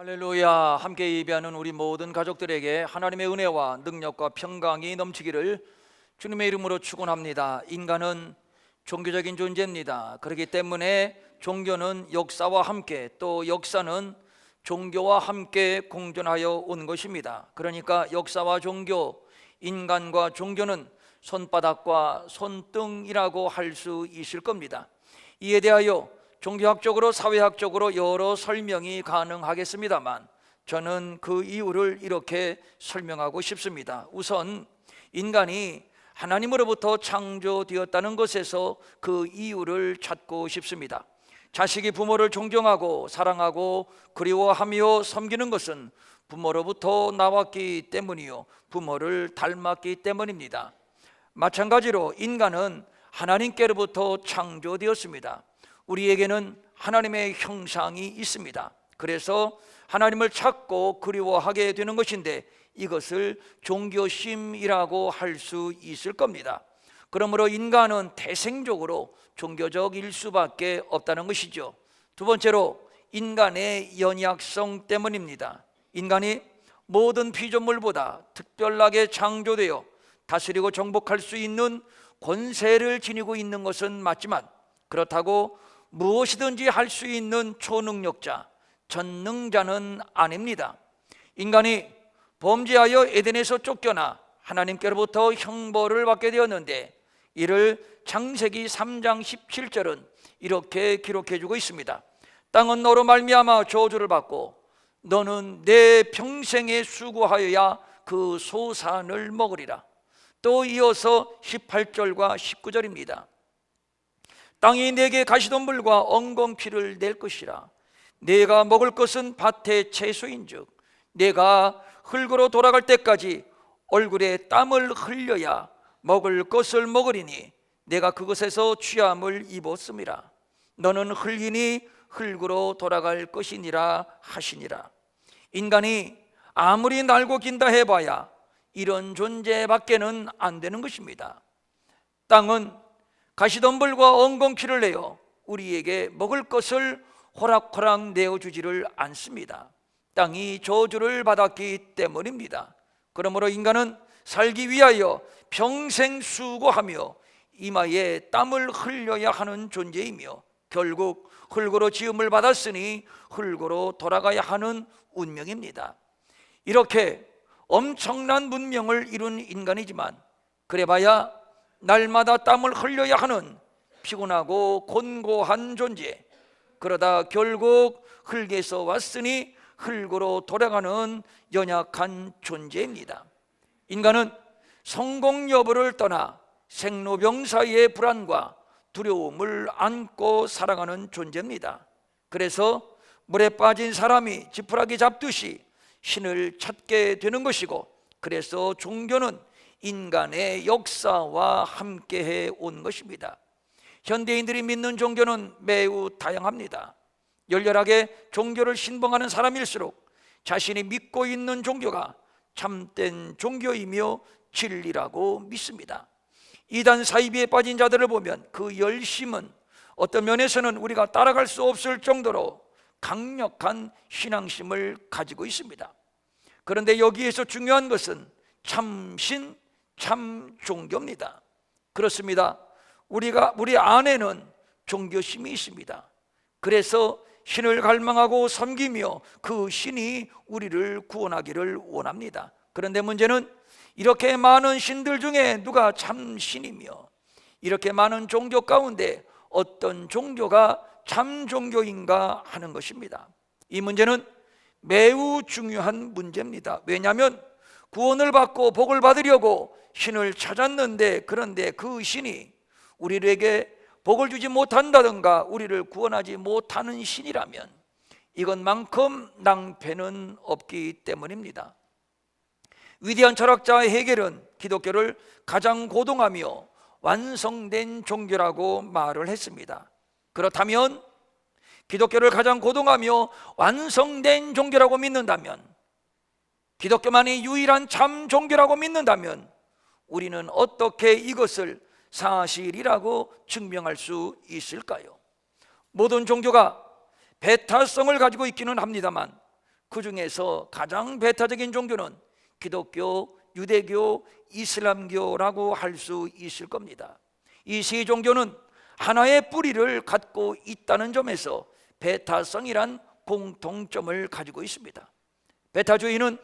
할렐루야. 함께 예배하는 우리 모든 가족들에게 하나님의 은혜와 능력과 평강이 넘치기를 주님의 이름으로 축원합니다. 인간은 종교적인 존재입니다. 그렇기 때문에 종교는 역사와 함께, 또 역사는 종교와 함께 공존하여 온 것입니다. 그러니까 역사와 종교, 인간과 종교는 손바닥과 손등이라고 할 수 있을 겁니다. 이에 대하여 종교학적으로 사회학적으로 여러 설명이 가능하겠습니다만 저는 그 이유를 이렇게 설명하고 싶습니다. 우선 인간이 하나님으로부터 창조되었다는 것에서 그 이유를 찾고 싶습니다. 자식이 부모를 존경하고 사랑하고 그리워하며 섬기는 것은 부모로부터 나왔기 때문이요, 부모를 닮았기 때문입니다. 마찬가지로 인간은 하나님께로부터 창조되었습니다. 우리에게는 하나님의 형상이 있습니다. 그래서 하나님을 찾고 그리워하게 되는 것인데 이것을 종교심이라고 할 수 있을 겁니다. 그러므로 인간은 태생적으로 종교적일 수밖에 없다는 것이죠. 두 번째로 인간의 연약성 때문입니다. 인간이 모든 피조물보다 특별하게 창조되어 다스리고 정복할 수 있는 권세를 지니고 있는 것은 맞지만 그렇다고 무엇이든지 할 수 있는 초능력자, 전능자는 아닙니다. 인간이 범죄하여 에덴에서 쫓겨나 하나님께로부터 형벌을 받게 되었는데 이를 창세기 3장 17절은 이렇게 기록해 주고 있습니다. 땅은 너로 말미암아 저주를 받고 너는 내 평생에 수고하여야 그 소산을 먹으리라. 또 이어서 18절과 19절입니다. 땅이 내게 가시덤불과 엉겅퀴를 낼 것이라. 내가 먹을 것은 밭의 채소인즉 내가 흙으로 돌아갈 때까지 얼굴에 땀을 흘려야 먹을 것을 먹으리니 내가 그것에서 취함을 입었음이라. 너는 흙이니 흙으로 돌아갈 것이니라 하시니라. 인간이 아무리 날고 긴다 해봐야 이런 존재밖에는 안 되는 것입니다. 땅은 가시덤불과 엉겅퀴를 내어 우리에게 먹을 것을 호락호락 내어주지를 않습니다. 땅이 저주를 받았기 때문입니다. 그러므로 인간은 살기 위하여 평생 수고하며 이마에 땀을 흘려야 하는 존재이며 결국 흙으로 지음을 받았으니 흙으로 돌아가야 하는 운명입니다. 이렇게 엄청난 문명을 이룬 인간이지만 그래봐야 날마다 땀을 흘려야 하는 피곤하고 곤고한 존재, 그러다 결국 흙에서 왔으니 흙으로 돌아가는 연약한 존재입니다. 인간은 성공 여부를 떠나 생로병 사이의 불안과 두려움을 안고 살아가는 존재입니다. 그래서 물에 빠진 사람이 지푸라기 잡듯이 신을 찾게 되는 것이고, 그래서 종교는 인간의 역사와 함께해 온 것입니다. 현대인들이 믿는 종교는 매우 다양합니다. 열렬하게 종교를 신봉하는 사람일수록 자신이 믿고 있는 종교가 참된 종교이며 진리라고 믿습니다. 이단 사이비에 빠진 자들을 보면 그 열심은 어떤 면에서는 우리가 따라갈 수 없을 정도로 강력한 신앙심을 가지고 있습니다. 그런데 여기에서 중요한 것은 참신, 참 종교입니다. 그렇습니다. 우리 안에는 종교심이 있습니다. 그래서 신을 갈망하고 섬기며 그 신이 우리를 구원하기를 원합니다. 그런데 문제는 이렇게 많은 신들 중에 누가 참 신이며 이렇게 많은 종교 가운데 어떤 종교가 참 종교인가 하는 것입니다. 이 문제는 매우 중요한 문제입니다. 왜냐하면 구원을 받고 복을 받으려고 신을 찾았는데, 그런데 그 신이 우리에게 복을 주지 못한다든가 우리를 구원하지 못하는 신이라면 이것만큼 낭패는 없기 때문입니다. 위대한 철학자 헤겔은 기독교를 가장 고동하며 완성된 종교라고 말을 했습니다. 그렇다면 기독교를 가장 고동하며 완성된 종교라고 믿는다면, 기독교만이 유일한 참 종교라고 믿는다면 우리는 어떻게 이것을 사실이라고 증명할 수 있을까요? 모든 종교가 배타성을 가지고 있기는 합니다만 그 중에서 가장 배타적인 종교는 기독교, 유대교, 이슬람교라고 할 수 있을 겁니다. 이 세 종교는 하나의 뿌리를 갖고 있다는 점에서 배타성이란 공통점을 가지고 있습니다. 배타주의는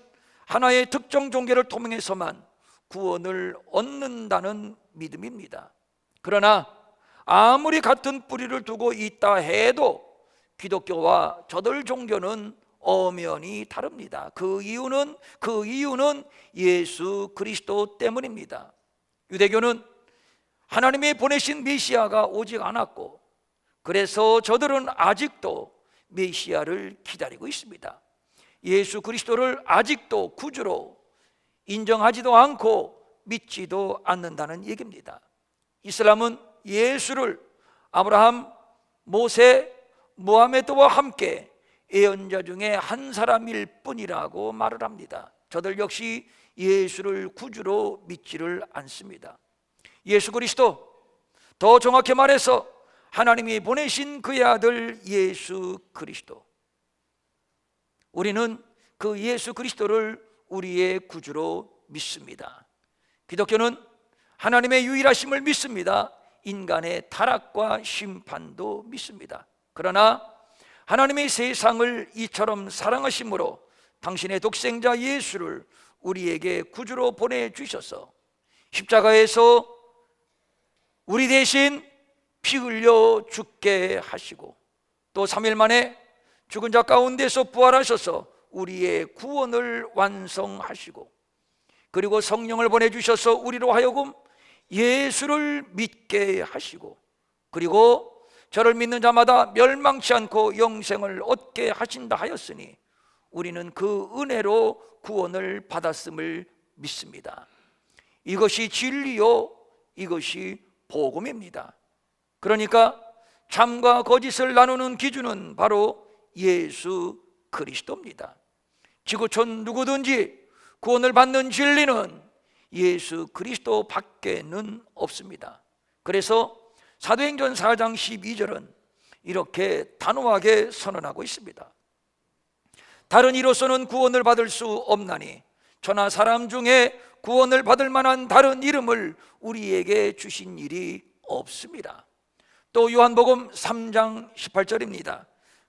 하나의 특정 종교를 통해서만 구원을 얻는다는 믿음입니다. 그러나 아무리 같은 뿌리를 두고 있다 해도 기독교와 저들 종교는 엄연히 다릅니다. 그 이유는 예수 그리스도 때문입니다. 유대교는 하나님이 보내신 메시아가 오지 않았고, 그래서 저들은 아직도 메시아를 기다리고 있습니다. 예수 그리스도를 아직도 구주로 인정하지도 않고 믿지도 않는다는 얘기입니다. 이슬람은 예수를 아브라함, 모세, 무하메드와 함께 예언자 중에 한 사람일 뿐이라고 말을 합니다. 저들 역시 예수를 구주로 믿지를 않습니다. 예수 그리스도, 더 정확히 말해서 하나님이 보내신 그의 아들 예수 그리스도, 우리는 그 예수 그리스도를 우리의 구주로 믿습니다. 기독교는 하나님의 유일하심을 믿습니다. 인간의 타락과 심판도 믿습니다. 그러나 하나님의 세상을 이처럼 사랑하심으로 당신의 독생자 예수를 우리에게 구주로 보내주셔서 십자가에서 우리 대신 피 흘려 죽게 하시고, 또 3일 만에 죽은 자 가운데서 부활하셔서 우리의 구원을 완성하시고, 그리고 성령을 보내주셔서 우리로 하여금 예수를 믿게 하시고, 그리고 저를 믿는 자마다 멸망치 않고 영생을 얻게 하신다 하였으니 우리는 그 은혜로 구원을 받았음을 믿습니다. 이것이 진리요, 이것이 복음입니다. 그러니까 참과 거짓을 나누는 기준은 바로 예수 그리스도입니다. 지구촌 누구든지 구원을 받는 진리는 예수 그리스도 밖에는 없습니다. 그래서 사도행전 4장 12절은 이렇게 단호하게 선언하고 있습니다. 다른 이로서는 구원을 받을 수 없나니 저나 사람 중에 구원을 받을 만한 다른 이름을 우리에게 주신 일이 없습니다. 또 요한복음 3장 18절입니다.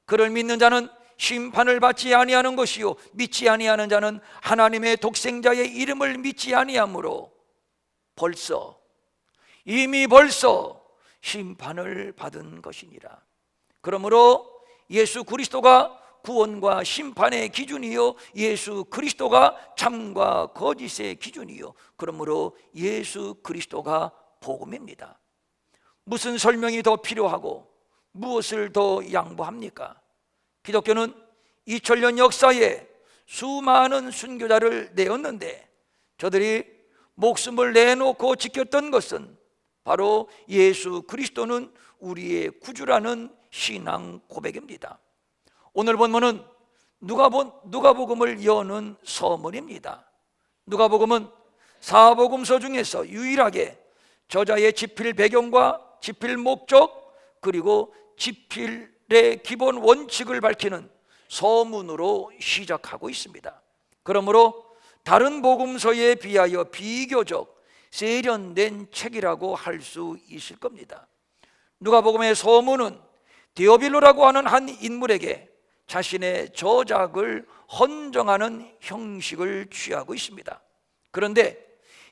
그를 믿는 자는 심판을 받지 아니하는 것이요 믿지 아니하는 자는 하나님의 독생자의 이름을 믿지 아니하므로 이미 벌써 심판을 받은 것이니라. 그러므로 예수 그리스도가 구원과 심판의 기준이요 예수 그리스도가 참과 거짓의 기준이요, 그러므로 예수 그리스도가 복음입니다. 무슨 설명이 더 필요하고 무엇을 더 양보합니까? 기독교는 2000년 역사에 수많은 순교자를 내었는데 저들이 목숨을 내놓고 지켰던 것은 바로 예수 그리스도는 우리의 구주라는 신앙 고백입니다. 오늘 본문은 누가복음을 여는 서문입니다. 누가복음은 사복음서 중에서 유일하게 저자의 집필 배경과 집필 목적, 그리고 집필의 기본 원칙을 밝히는 서문으로 시작하고 있습니다. 그러므로 다른 복음서에 비하여 비교적 세련된 책이라고 할 수 있을 겁니다. 누가복음의 서문은 데오빌로라고 하는 한 인물에게 자신의 저작을 헌정하는 형식을 취하고 있습니다. 그런데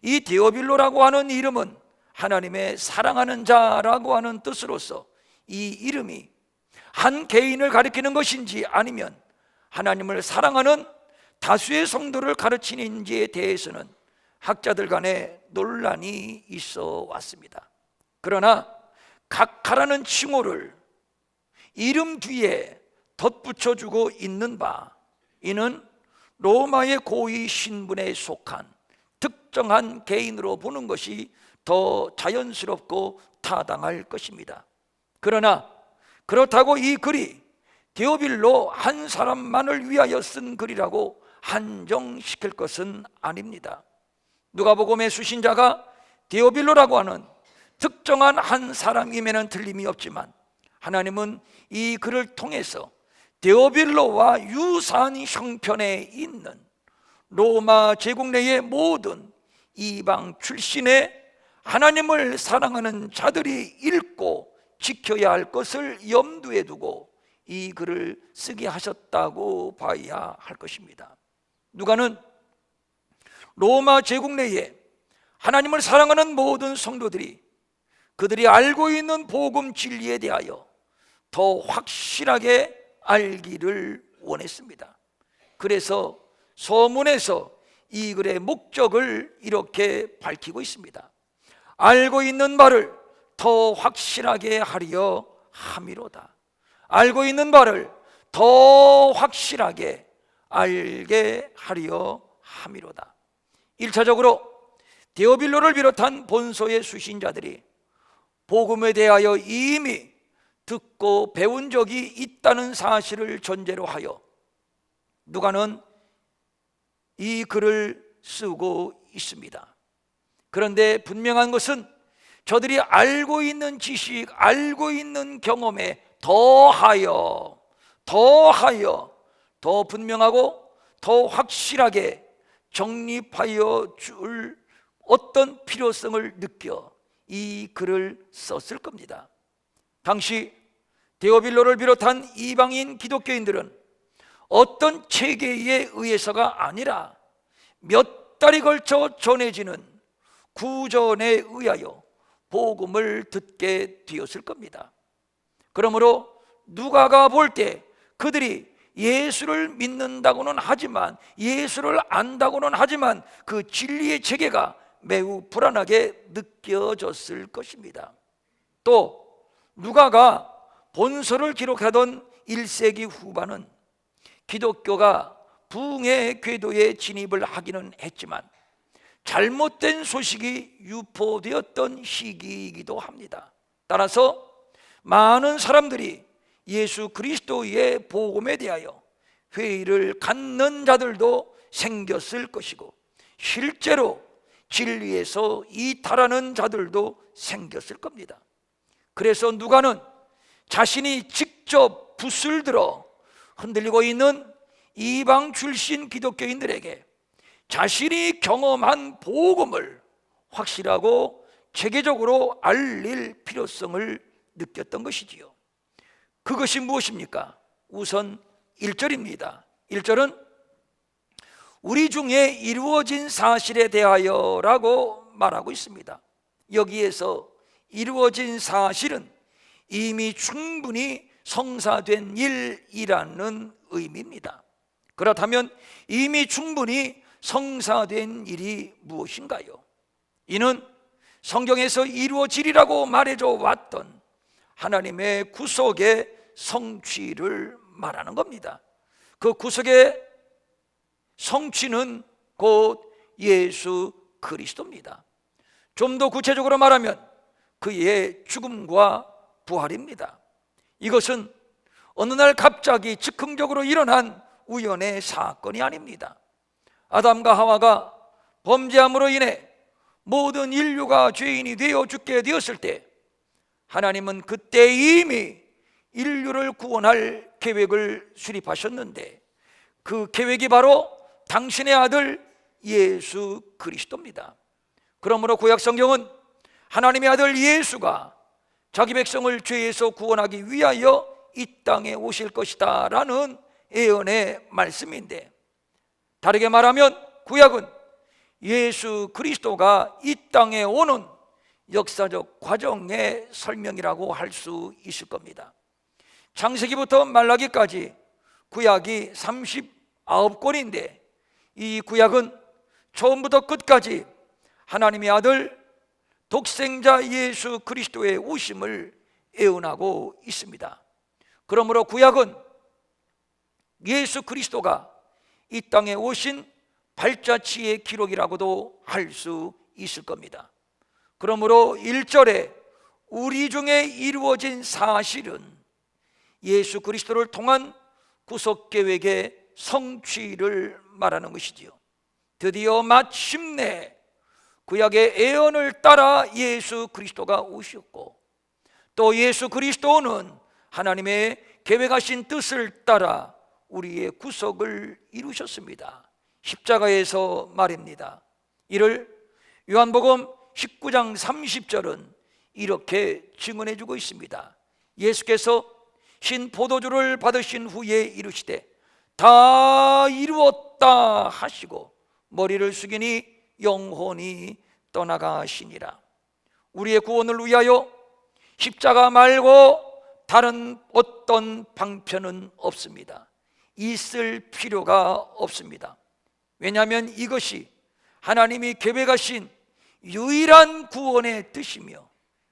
이 데오빌로라고 하는 이름은 하나님의 사랑하는 자라고 하는 뜻으로서 이 이름이 한 개인을 가리키는 것인지 아니면 하나님을 사랑하는 다수의 성도를 가르치는지에 대해서는 학자들 간에 논란이 있어 왔습니다. 그러나 각하라는 칭호를 이름 뒤에 덧붙여주고 있는 바, 이는 로마의 고위 신분에 속한 특정한 개인으로 보는 것이 더 자연스럽고 타당할 것입니다. 그러나 그렇다고 이 글이 데오빌로 한 사람만을 위하여 쓴 글이라고 한정시킬 것은 아닙니다. 누가복음의 수신자가 데오빌로라고 하는 특정한 한 사람임에는 틀림이 없지만 하나님은 이 글을 통해서 데오빌로와 유사한 형편에 있는 로마 제국 내의 모든 이방 출신의 하나님을 사랑하는 자들이 읽고 지켜야 할 것을 염두에 두고 이 글을 쓰게 하셨다고 봐야 할 것입니다. 누가는 로마 제국 내에 하나님을 사랑하는 모든 성도들이 그들이 알고 있는 복음 진리에 대하여 더 확실하게 알기를 원했습니다. 그래서 서문에서 이 글의 목적을 이렇게 밝히고 있습니다. 알고 있는 바를 더 확실하게 하려 함이로다. 알고 있는 바를 더 확실하게 알게 하려 함이로다. 1차적으로 데오빌로를 비롯한 본소의 수신자들이 복음에 대하여 이미 듣고 배운 적이 있다는 사실을 전제로 하여 누가는 이 글을 쓰고 있습니다. 그런데 분명한 것은 저들이 알고 있는 지식, 알고 있는 경험에 더하여 더 분명하고 더 확실하게 정립하여 줄 어떤 필요성을 느껴 이 글을 썼을 겁니다. 당시 데오빌로를 비롯한 이방인 기독교인들은 어떤 체계에 의해서가 아니라 몇 달이 걸쳐 전해지는 구전에 의하여 복음을 듣게 되었을 겁니다. 그러므로 누가가 볼 때 그들이 예수를 믿는다고는 하지만, 예수를 안다고는 하지만 그 진리의 체계가 매우 불안하게 느껴졌을 것입니다. 또 누가가 본서를 기록하던 1세기 후반은 기독교가 부흥의 궤도에 진입을 하기는 했지만 잘못된 소식이 유포되었던 시기이기도 합니다. 따라서 많은 사람들이 예수 그리스도의 복음에 대하여 회의를 갖는 자들도 생겼을 것이고, 실제로 진리에서 이탈하는 자들도 생겼을 겁니다. 그래서 누가는 자신이 직접 붓을 들어 흔들리고 있는 이방 출신 기독교인들에게 자신이 경험한 복음을 확실하고 체계적으로 알릴 필요성을 느꼈던 것이지요. 그것이 무엇입니까? 우선 1절입니다. 1절은 우리 중에 이루어진 사실에 대하여 라고 말하고 있습니다. 여기에서 이루어진 사실은 이미 충분히 성사된 일이라는 의미입니다. 그렇다면 이미 충분히 성사된 일이 무엇인가요? 이는 성경에서 이루어지리라고 말해줘 왔던 하나님의 구속의 성취를 말하는 겁니다. 그 구속의 성취는 곧 예수 그리스도입니다. 좀 더 구체적으로 말하면 그의 죽음과 부활입니다. 이것은 어느 날 갑자기 즉흥적으로 일어난 우연의 사건이 아닙니다. 아담과 하와가 범죄함으로 인해 모든 인류가 죄인이 되어 죽게 되었을 때 하나님은 그때 이미 인류를 구원할 계획을 수립하셨는데 그 계획이 바로 당신의 아들 예수 그리스도입니다. 그러므로 구약 성경은 하나님의 아들 예수가 자기 백성을 죄에서 구원하기 위하여 이 땅에 오실 것이다 라는 예언의 말씀인데, 다르게 말하면 구약은 예수 그리스도가 이 땅에 오는 역사적 과정의 설명이라고 할 수 있을 겁니다. 창세기부터 말라기까지 구약이 39권인데 이 구약은 처음부터 끝까지 하나님의 아들 독생자 예수 그리스도의 오심을 예언하고 있습니다. 그러므로 구약은 예수 그리스도가 이 땅에 오신 발자취의 기록이라고도 할 수 있을 겁니다. 그러므로 1절에 우리 중에 이루어진 사실은 예수 그리스도를 통한 구속 계획의 성취를 말하는 것이지요. 드디어 마침내 구약의 예언을 따라 예수 그리스도가 오셨고, 또 예수 그리스도는 하나님의 계획하신 뜻을 따라 우리의 구속을 이루셨습니다. 십자가에서 말입니다. 이를 요한복음 19장 30절은 이렇게 증언해 주고 있습니다. 예수께서 신 포도주를 받으신 후에 이르시되 다 이루었다 하시고 머리를 숙이니 영혼이 떠나가시니라. 우리의 구원을 위하여 십자가 말고 다른 어떤 방편은 없습니다. 있을 필요가 없습니다. 왜냐하면 이것이 하나님이 계획하신 유일한 구원의 뜻이며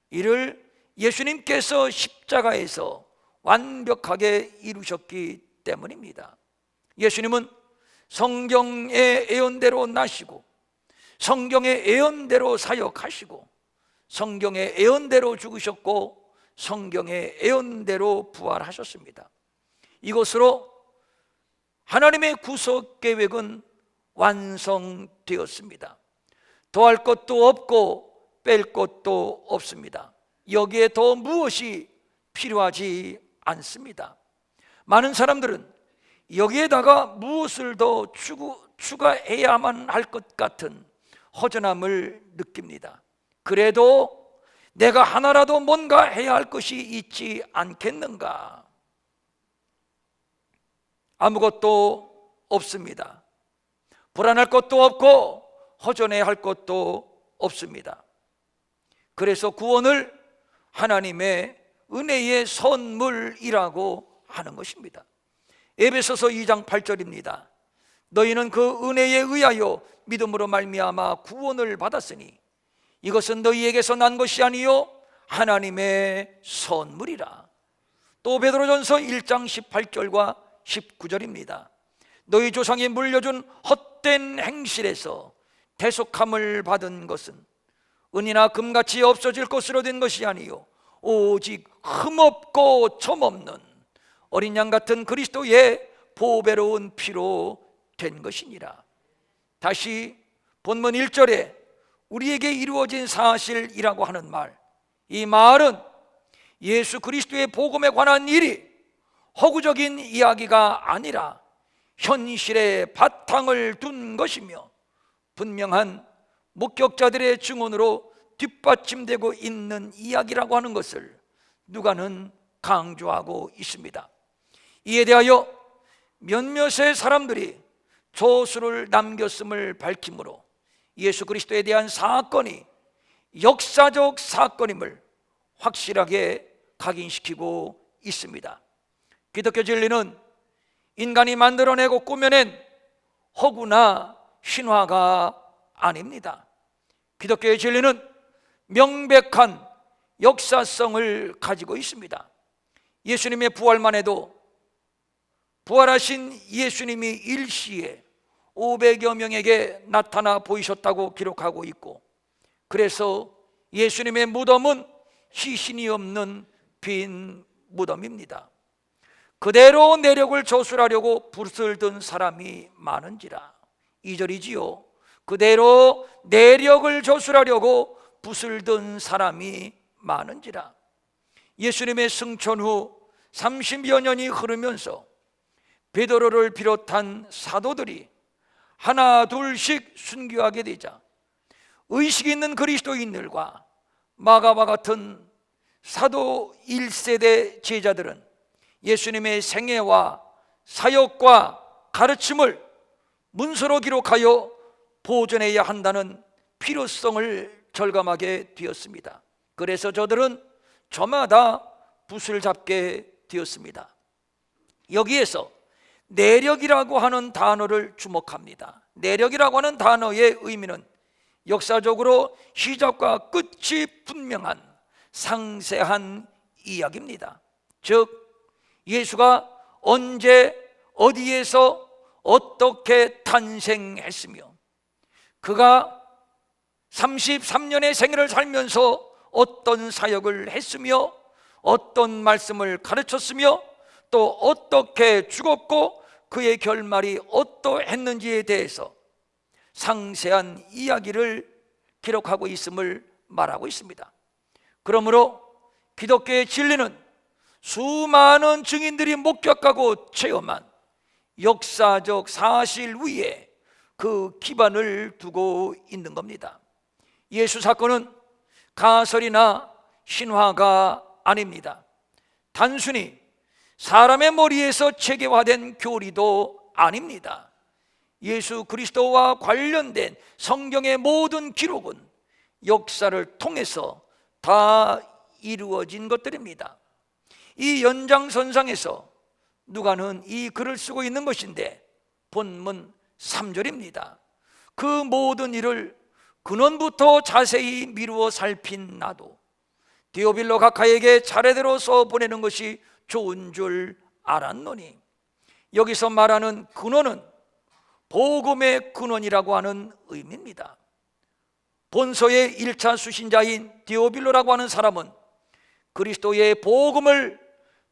이를 예수님께서 십자가에서 완벽하게 이루셨기 때문입니다. 예수님은 성경의 예언대로 나시고 성경의 예언대로 사역하시고 성경의 예언대로 죽으셨고 성경의 예언대로 부활하셨습니다. 이것으로 하나님의 구속 계획은 완성되었습니다. 더할 것도 없고 뺄 것도 없습니다. 여기에 더 무엇이 필요하지 않습니다. 많은 사람들은 여기에다가 무엇을 더 추가해야만 할 것 같은 허전함을 느낍니다. 그래도 내가 하나라도 뭔가 해야 할 것이 있지 않겠는가? 아무것도 없습니다. 불안할 것도 없고 허전해야 할 것도 없습니다. 그래서 구원을 하나님의 은혜의 선물이라고 하는 것입니다. 에베소서 2장 8절입니다. 너희는 그 은혜에 의하여 믿음으로 말미암아 구원을 받았으니 이것은 너희에게서 난 것이 아니요 하나님의 선물이라. 또 베드로전서 1장 18절과 19절입니다. 너희 조상이 물려준 헛된 행실에서 대속함을 받은 것은 은이나 금같이 없어질 것으로 된 것이 아니요 오직 흠없고 점없는 어린 양 같은 그리스도의 보배로운 피로 된 것이니라. 다시 본문 1절에 우리에게 이루어진 사실이라고 하는 말, 이 말은 예수 그리스도의 복음에 관한 일이 허구적인 이야기가 아니라 현실에 바탕을 둔 것이며 분명한 목격자들의 증언으로 뒷받침되고 있는 이야기라고 하는 것을 누가는 강조하고 있습니다. 이에 대하여 몇몇의 사람들이 조수를 남겼음을 밝히므로 예수 그리스도에 대한 사건이 역사적 사건임을 확실하게 각인시키고 있습니다. 기독교 진리는 인간이 만들어내고 꾸며낸 허구나 신화가 아닙니다. 기독교의 진리는 명백한 역사성을 가지고 있습니다. 예수님의 부활만 해도 부활하신 예수님이 일시에 500여 명에게 나타나 보이셨다고 기록하고 있고, 그래서 예수님의 무덤은 시신이 없는 빈 무덤입니다. 그대로 내력을 조술하려고 붓을 든 사람이 많은지라. 2절이지요. 그대로 내력을 조술하려고 붓을 든 사람이 많은지라. 예수님의 승천 후 30여 년이 흐르면서 베드로를 비롯한 사도들이 하나 둘씩 순교하게 되자 의식 있는 그리스도인들과 마가와 같은 사도 1세대 제자들은 예수님의 생애와 사역과 가르침을 문서로 기록하여 보존해야 한다는 필요성을 절감하게 되었습니다. 그래서 저들은 저마다 붓을 잡게 되었습니다. 여기에서 내력이라고 하는 단어를 주목합니다. 내력이라고 하는 단어의 의미는 역사적으로 시작과 끝이 분명한 상세한 이야기입니다. 즉 예수가 언제 어디에서 어떻게 탄생했으며 그가 33년의 생애를 살면서 어떤 사역을 했으며 어떤 말씀을 가르쳤으며 또 어떻게 죽었고 그의 결말이 어떠했는지에 대해서 상세한 이야기를 기록하고 있음을 말하고 있습니다. 그러므로 기독교의 진리는 수많은 증인들이 목격하고 체험한 역사적 사실 위에 그 기반을 두고 있는 겁니다. 예수 사건은 가설이나 신화가 아닙니다. 단순히 사람의 머리에서 체계화된 교리도 아닙니다. 예수 그리스도와 관련된 성경의 모든 기록은 역사를 통해서 다 이루어진 것들입니다. 이 연장선상에서 누가는 이 글을 쓰고 있는 것인데 본문 3절입니다. 그 모든 일을 근원부터 자세히 미루어 살핀 나도 디오빌로 각하에게 차례대로 써보내는 것이 좋은 줄 알았노니, 여기서 말하는 근원은 복음의 근원이라고 하는 의미입니다. 본서의 1차 수신자인 디오빌로라고 하는 사람은 그리스도의 복음을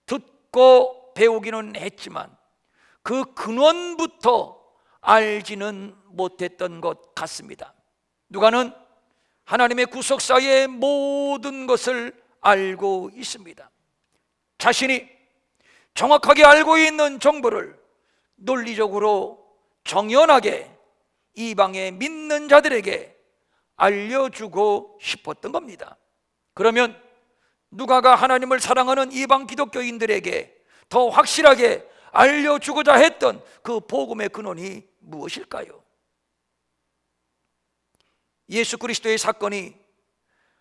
듣고 배우기는 했지만 그 근원부터 알지는 못했던 것 같습니다. 누가는 하나님의 구속사의 모든 것을 알고 있습니다. 자신이 정확하게 알고 있는 정보를 논리적으로 정연하게 이방의 믿는 자들에게 알려주고 싶었던 겁니다. 그러면 누가가 하나님을 사랑하는 이방 기독교인들에게 더 확실하게 알려주고자 했던 그 복음의 근원이 무엇일까요? 예수 그리스도의 사건이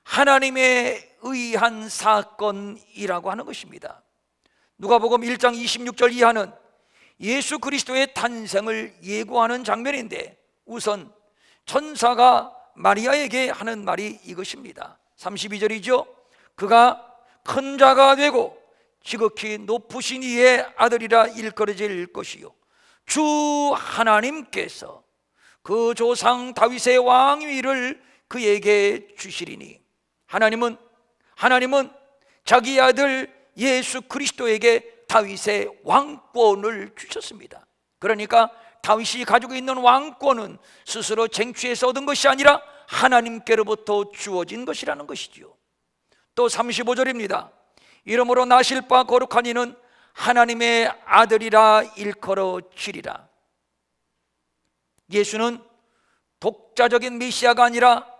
하나님에 의한 사건이라고 하는 것입니다. 누가복음 1장 26절 이하는 예수 그리스도의 탄생을 예고하는 장면인데, 우선 천사가 마리아에게 하는 말이 이것입니다. 32절이죠. 그가 큰 자가 되고 지극히 높으신 이의 아들이라 일컬어질 것이요 주 하나님께서 그 조상 다윗의 왕위를 그에게 주시리니. 하나님은 자기 아들 예수 그리스도에게 다윗의 왕권을 주셨습니다. 그러니까 다윗이 가지고 있는 왕권은 스스로 쟁취해서 얻은 것이 아니라 하나님께로부터 주어진 것이라는 것이죠. 또 35절입니다. 이러므로 나실 바 거룩한 이는 하나님의 아들이라 일컬어지리라. 예수는 독자적인 메시아가 아니라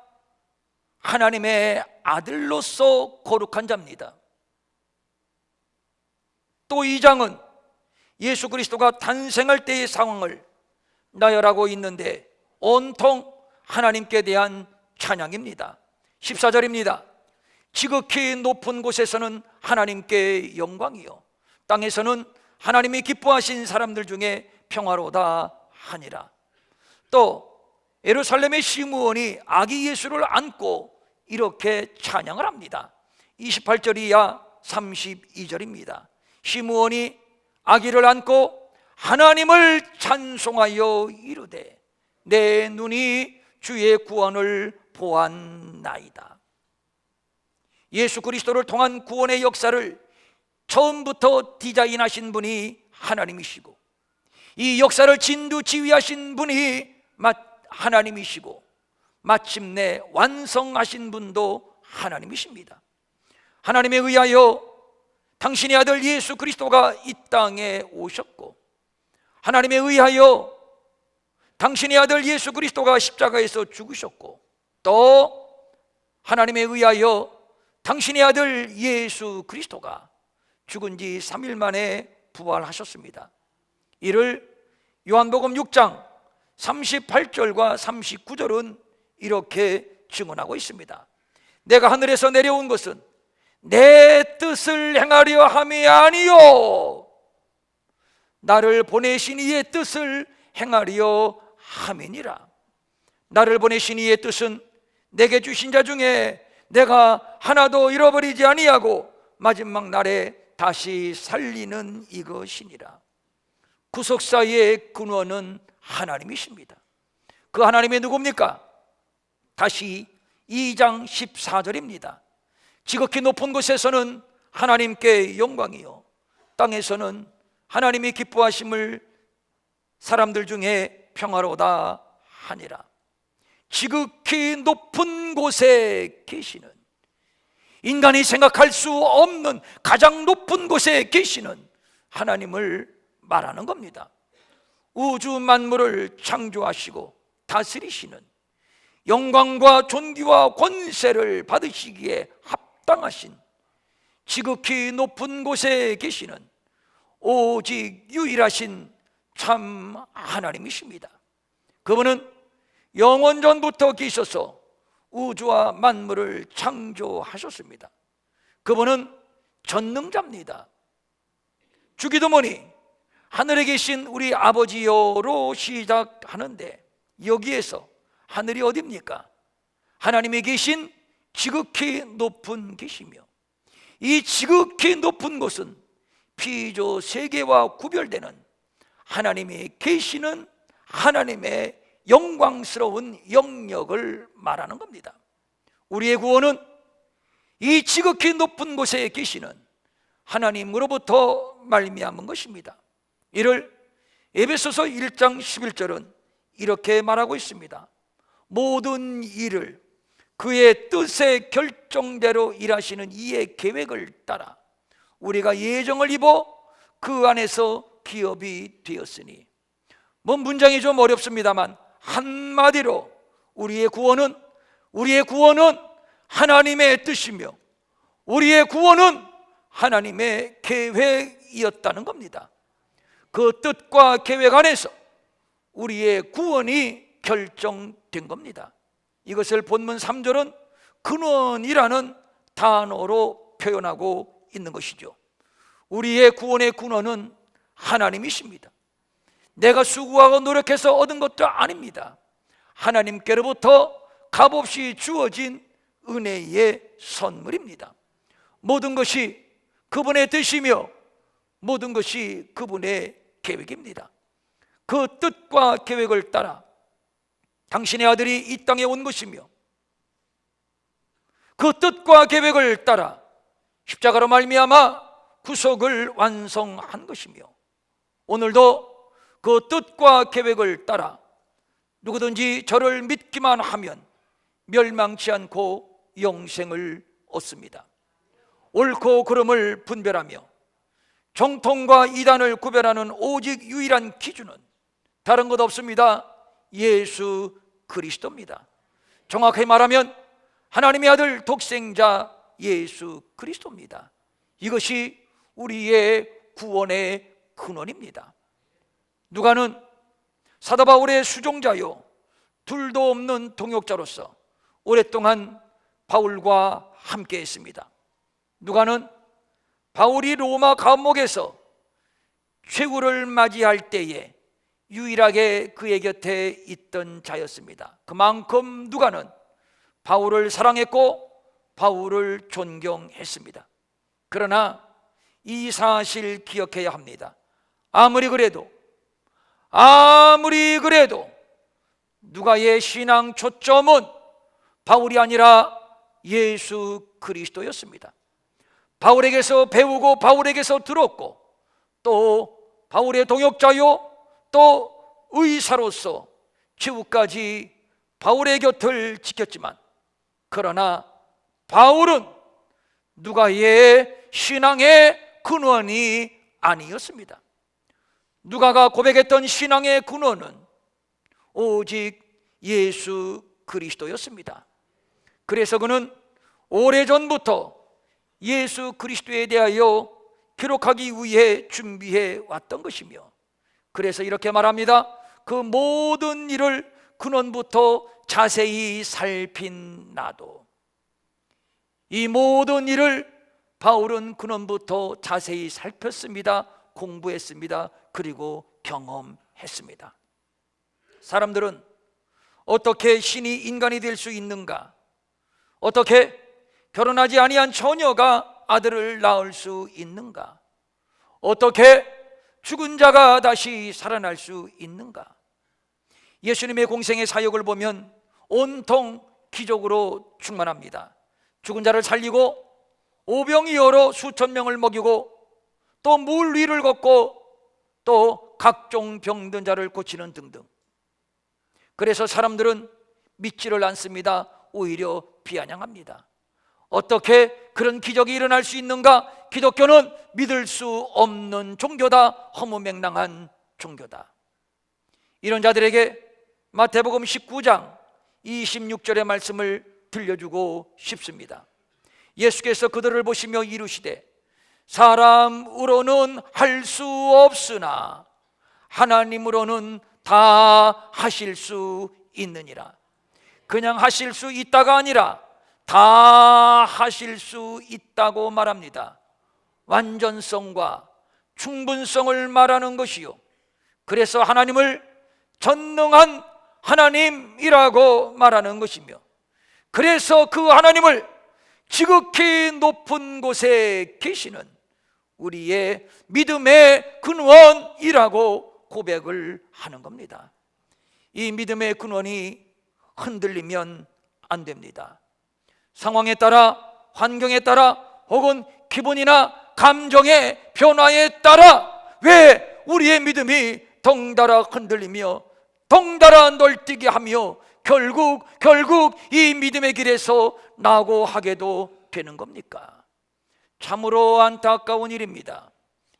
하나님의 아들로서 거룩한 자입니다. 또 2장은 예수 그리스도가 탄생할 때의 상황을 나열하고 있는데 온통 하나님께 대한 찬양입니다. 14절입니다. 지극히 높은 곳에서는 하나님께 영광이요 땅에서는 하나님이 기뻐하신 사람들 중에 평화로다 하니라. 또 예루살렘의 시므온이 아기 예수를 안고 이렇게 찬양을 합니다. 28절 이하 32절입니다. 시므온이 아기를 안고 하나님을 찬송하여 이르되 내 눈이 주의 구원을 보았나이다. 예수 그리스도를 통한 구원의 역사를 처음부터 디자인하신 분이 하나님이시고 이 역사를 진두지휘하신 분이 하나님이시고 마침내 완성하신 분도 하나님이십니다. 하나님에 의하여 당신의 아들 예수 그리스도가 이 땅에 오셨고, 하나님에 의하여 당신의 아들 예수 그리스도가 십자가에서 죽으셨고, 또 하나님에 의하여 당신의 아들 예수 그리스도가 죽은 지 3일 만에 부활하셨습니다. 이를 요한복음 6장 38절과 39절은 이렇게 증언하고 있습니다. 내가 하늘에서 내려온 것은 내 뜻을 행하려 함이 아니요 나를 보내신 이의 뜻을 행하려 함이니라. 나를 보내신 이의 뜻은 내게 주신 자 중에 내가 하나도 잃어버리지 아니하고 마지막 날에 다시 살리는 이것이니라. 구속사의 근원은 하나님이십니다. 그 하나님이 누굽니까? 다시 2장 14절입니다. 지극히 높은 곳에서는 하나님께 영광이요 땅에서는 하나님이 기뻐하심을 사람들 중에 평화로다 하니라. 지극히 높은 곳에 계시는 인간이 생각할 수 없는 가장 높은 곳에 계시는 하나님을 말하는 겁니다. 우주 만물을 창조하시고 다스리시는, 영광과 존귀와 권세를 받으시기에 합당하신 지극히 높은 곳에 계시는 오직 유일하신 참 하나님이십니다. 그분은 영원 전부터 계셔서 우주와 만물을 창조하셨습니다. 그분은 전능자입니다. 주기도문이 하늘에 계신 우리 아버지여로 시작하는데, 여기에서 하늘이 어디입니까? 하나님이 계신 지극히 높은 곳이며, 이 지극히 높은 곳은 피조 세계와 구별되는 하나님이 계시는 하나님의 영광스러운 영역을 말하는 겁니다. 우리의 구원은 이 지극히 높은 곳에 계시는 하나님으로부터 말미암은 것입니다. 이를 에베소서 1장 11절은 이렇게 말하고 있습니다. 모든 일을 그의 뜻의 결정대로 일하시는 이의 계획을 따라 우리가 예정을 입어 그 안에서 기업이 되었으니. 문장이 좀 어렵습니다만 한마디로 우리의 구원은 하나님의 뜻이며 우리의 구원은 하나님의 계획이었다는 겁니다. 그 뜻과 계획 안에서 우리의 구원이 결정된 겁니다. 이것을 본문 3절은 근원이라는 단어로 표현하고 있는 것이죠. 우리의 구원의 근원은 하나님이십니다. 내가 수고하고 노력해서 얻은 것도 아닙니다. 하나님께로부터 값없이 주어진 은혜의 선물입니다. 모든 것이 그분의 뜻이며 모든 것이 그분의 계획입니다. 그 뜻과 계획을 따라 당신의 아들이 이 땅에 온 것이며, 그 뜻과 계획을 따라 십자가로 말미암아 구속을 완성한 것이며, 오늘도 그 뜻과 계획을 따라 누구든지 저를 믿기만 하면 멸망치 않고 영생을 얻습니다. 옳고 그름을 분별하며 정통과 이단을 구별하는 오직 유일한 기준은 다른 것 없습니다. 예수 그리스도입니다. 정확히 말하면 하나님의 아들 독생자 예수 그리스도입니다. 이것이 우리의 구원의 근원입니다. 누가는 사도 바울의 수종자요 둘도 없는 동역자로서 오랫동안 바울과 함께 했습니다. 누가는 바울이 로마 감옥에서 최후를 맞이할 때에 유일하게 그의 곁에 있던 자였습니다. 그만큼 누가는 바울을 사랑했고 바울을 존경했습니다. 그러나 이 사실 기억해야 합니다. 아무리 그래도 누가의 신앙 초점은 바울이 아니라 예수 그리스도였습니다. 바울에게서 배우고 바울에게서 들었고 또 바울의 동역자요 또 의사로서 최후까지 바울의 곁을 지켰지만, 그러나 바울은 누가의 신앙의 근원이 아니었습니다. 누가가 고백했던 신앙의 근원은 오직 예수 그리스도였습니다. 그래서 그는 오래전부터 예수 그리스도에 대하여 기록하기 위해 준비해 왔던 것이며, 그래서 이렇게 말합니다. 그 모든 일을 근원부터 자세히 살핀 나도. 이 모든 일을 바울은 근원부터 자세히 살폈습니다. 공부했습니다. 그리고 경험했습니다. 사람들은 어떻게 신이 인간이 될 수 있는가? 어떻게 결혼하지 아니한 처녀가 아들을 낳을 수 있는가? 어떻게 죽은 자가 다시 살아날 수 있는가? 예수님의 공생의 사역을 보면 온통 기적으로 충만합니다. 죽은 자를 살리고 오병이어로 수천 명을 먹이고 또 물 위를 걷고 또 각종 병든 자를 고치는 등등. 그래서 사람들은 믿지를 않습니다. 오히려 비아냥합니다. 어떻게 그런 기적이 일어날 수 있는가? 기독교는 믿을 수 없는 종교다. 허무맹랑한 종교다. 이런 자들에게 마태복음 19장 26절의 말씀을 들려주고 싶습니다. 예수께서 그들을 보시며 이르시되 사람으로는 할 수 없으나 하나님으로는 다 하실 수 있느니라. 그냥 하실 수 있다가 아니라 다 하실 수 있다고 말합니다. 완전성과 충분성을 말하는 것이요, 그래서 하나님을 전능한 하나님이라고 말하는 것이며, 그래서 그 하나님을 지극히 높은 곳에 계시는 우리의 믿음의 근원이라고 고백을 하는 겁니다. 이 믿음의 근원이 흔들리면 안 됩니다. 상황에 따라, 환경에 따라, 혹은 기분이나 감정의 변화에 따라 왜 우리의 믿음이 덩달아 흔들리며 덩달아 널뛰게 하며 결국 이 믿음의 길에서 낙오하게도 되는 겁니까? 참으로 안타까운 일입니다.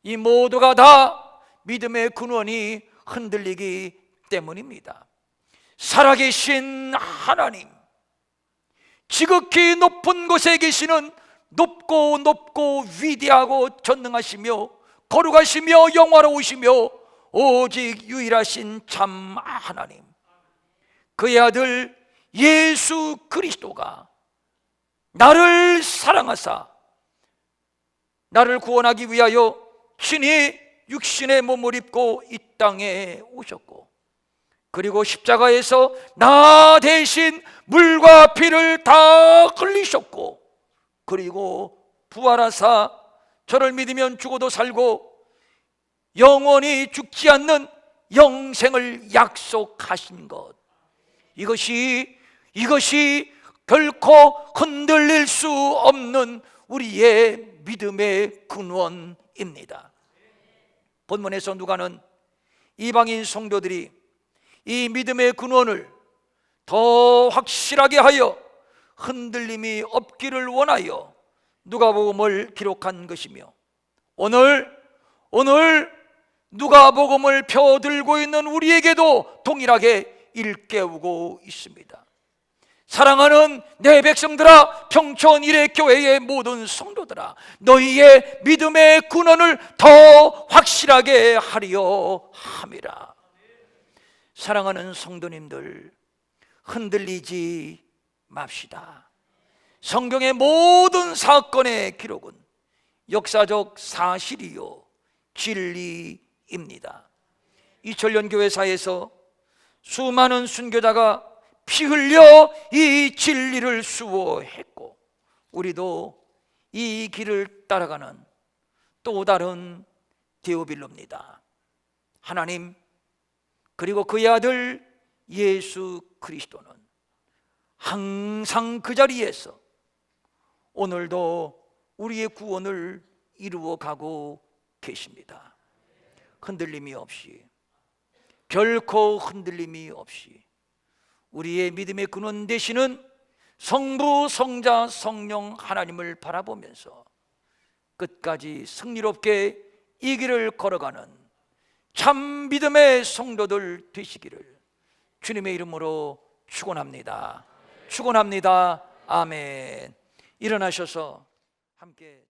이 모두가 다 믿음의 근원이 흔들리기 때문입니다. 살아계신 하나님, 지극히 높은 곳에 계시는 높고 위대하고 전능하시며 거룩하시며 영화로우시며 오직 유일하신 참 하나님, 그의 아들 예수 그리스도가 나를 사랑하사 나를 구원하기 위하여 친히 육신의 몸을 입고 이 땅에 오셨고, 그리고 십자가에서 나 대신 물과 피를 다 흘리셨고, 그리고 부활하사 저를 믿으면 죽어도 살고 영원히 죽지 않는 영생을 약속하신 것, 이것이 결코 흔들릴 수 없는 우리의 믿음의 근원입니다. 본문에서 누가는 이방인 성도들이 이 믿음의 근원을 더 확실하게 하여 흔들림이 없기를 원하여 누가복음을 기록한 것이며, 오늘 누가복음을 펴들고 있는 우리에게도 동일하게 일깨우고 있습니다. 사랑하는 내 백성들아, 평촌 일회교회의 모든 성도들아, 너희의 믿음의 근원을 더 확실하게 하려 함이라. 사랑하는 성도님들, 흔들리지 맙시다. 성경의 모든 사건의 기록은 역사적 사실이요 진리입니다. 2000년 교회사에서 수많은 순교자가 피 흘려 이 진리를 수호했고, 우리도 이 길을 따라가는 또 다른 데오빌로입니다. 하나님, 그리고 그의 아들 예수 그리스도는 항상 그 자리에서 오늘도 우리의 구원을 이루어 가고 계십니다. 흔들림이 없이, 결코 흔들림이 없이 우리의 믿음의 근원 되시는 성부, 성자, 성령 하나님을 바라보면서 끝까지 승리롭게 이 길을 걸어가는 참 믿음의 성도들 되시기를 주님의 이름으로 축원합니다. 축원합니다. 아멘. 일어나셔서 함께